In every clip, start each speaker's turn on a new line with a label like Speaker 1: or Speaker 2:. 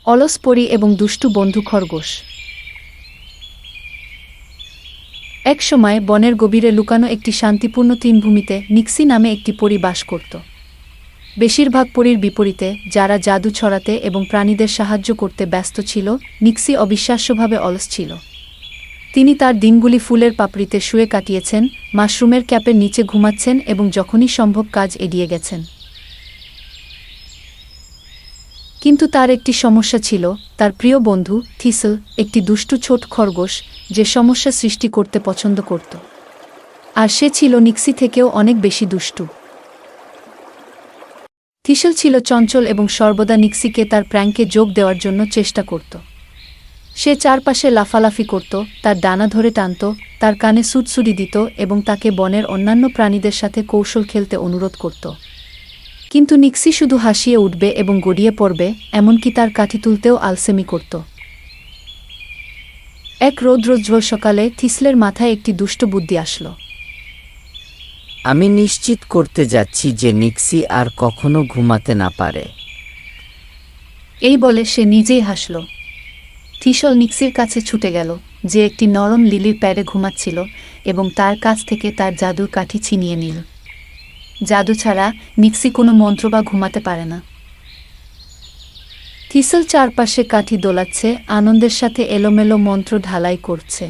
Speaker 1: অলস পরী এবং দুষ্টু বন্ধু খরগোশ। এক সময় বনের গভীরে লুকানো একটি শান্তিপূর্ণ তৃণভূমিতে নিক্সি নামে একটি পরী বাস করত। বেশিরভাগ পরীর বিপরীতে, যারা জাদু ছড়াতে এবং প্রাণীদের সাহায্য করতে ব্যস্ত ছিল, নিক্সি অবিশ্বাস্যভাবে অলস ছিল। তিনি তার দিনগুলি ফুলের পাপড়িতে শুয়ে কাটিয়েছেন, মাশরুমের ক্যাপের নিচে ঘুমাচ্ছেন এবং যখনই সম্ভব কাজ এড়িয়ে গেছেন। কিন্তু তার একটি সমস্যা ছিল, তার প্রিয় বন্ধু থিসল, একটি দুষ্টু ছোট খরগোশ, যে সমস্যা সৃষ্টি করতে পছন্দ করত। আর সে ছিল নিক্সি থেকেও অনেক বেশি দুষ্টু। থিসল ছিল চঞ্চল এবং সর্বদা নিক্সিকে তার প্র্যাঙ্কে যোগ দেওয়ার জন্য চেষ্টা করত। সে চারপাশে লাফালাফি করত, তার ডানা ধরে টানত, তার কানে সুটসুড়ি দিত এবং তাকে বনের অন্যান্য প্রাণীদের সাথে কৌশল খেলতে অনুরোধ করত। কিন্তু নিক্সি শুধু হাসিয়ে উঠবে এবং গড়িয়ে পড়বে, এমনকি তার কাঠি তুলতেও আলসেমি করত। এক রৌদ্রোজ্জ্বল সকালে থিসলের মাথায় একটি দুষ্ট বুদ্ধি আসল।
Speaker 2: আমি নিশ্চিত করতে যাচ্ছি যে নিক্সি আর কখনো ঘুমাতে না পারে।
Speaker 1: এই বলে সে নিজেই হাসল। থিসল নিক্সির কাছে ছুটে গেল, যে একটি নরম লিলির প্যাডে ঘুমাচ্ছিল, এবং তার কাছ থেকে তার জাদুর কাঠি ছিনিয়ে নিল। জাদু ছাড়া নিক্সি কোনো মন্ত্র বা ঘুমাতে পারে না। থিসল চারপাশে কাঠি দোলাচ্ছে, আনন্দের সাথে এলোমেলো মন্ত্র ঢালাই করছে।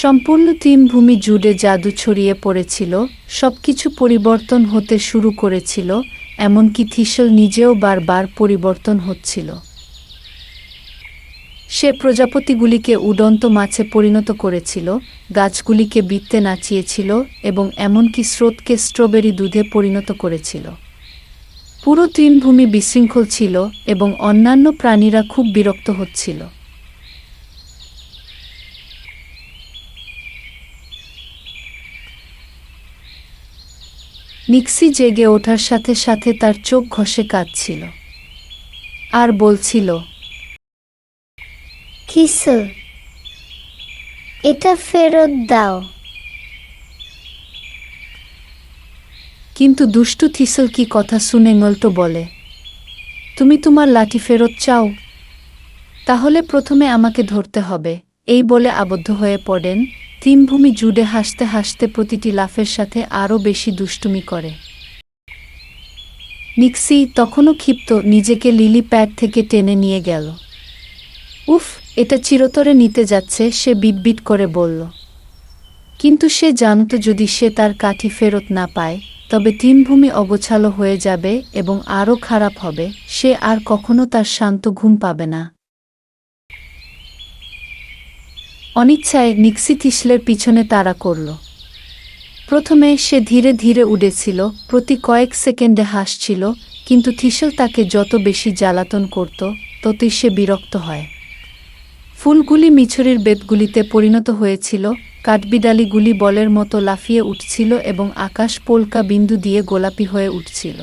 Speaker 1: সম্পূর্ণ তৃণভূমি জুড়ে জাদু ছড়িয়ে পড়েছিল, সবকিছু পরিবর্তন হতে শুরু করেছিল, এমনকি থিসল নিজেও বারবার পরিবর্তন হচ্ছিল। সে প্রজাপতিগুলিকে উড়ন্ত মাছে পরিণত করেছিল, গাছগুলিকে বৃত্তে নাচিয়েছিল এবং এমনকি স্রোতকে স্ট্রবেরি দুধে পরিণত করেছিল। পুরো তৃণভূমি বিশৃঙ্খল ছিল এবং অন্যান্য প্রাণীরা খুব বিরক্ত হচ্ছিল। নিক্সি জেগে ওঠার সাথে সাথে তার চোখ ঘষে কাঁদছিল আর বলছিল,
Speaker 3: থিসল, এটা ফেরত দাও।
Speaker 1: কিন্তু দুষ্টু থিসল কি কথা শুনে উল্টো বলে, তুমি তোমার লাঠি ফেরত চাও? তাহলে প্রথমে আমাকে ধরতে হবে। এই বলে আবদ্ধ হয়ে পড়েন। তৃণভূমি জুড়ে হাসতে হাসতে প্রতিটি লাফের সাথে আরও বেশি দুষ্টুমি করে। নিক্সি তখনও ক্ষিপ্ত, নিজেকে লিলি প্যাড থেকে টেনে নিয়ে গেল। উফ, এটা চিরতরে নিতে যাচ্ছে, সে বিটবিট করে বলল। কিন্তু সে জানত যদি সে তার কাঠি ফেরত না পায়, তবে তৃণভূমি অগোছালো হয়ে যাবে এবং আরও খারাপ হবে। সে আর কখনো তার শান্ত ঘুম পাবে না। অনিচ্ছায় নিক্সি থিসলের পিছনে তাড়া করল। প্রথমে সে ধীরে ধীরে উড়েছিল, প্রতি কয়েক সেকেন্ডে হাসছিল, কিন্তু থিসল তাকে যত বেশি জ্বালাতন করত, ততই সে বিরক্ত হয়। ফুলগুলি মিছরির বেতগুলিতে পরিণত হয়েছিল, কাঠবিড়ালিগুলি বলের মতো লাফিয়ে উঠছিল এবং আকাশ পোলকা বিন্দু দিয়ে গোলাপি হয়ে উঠছিল।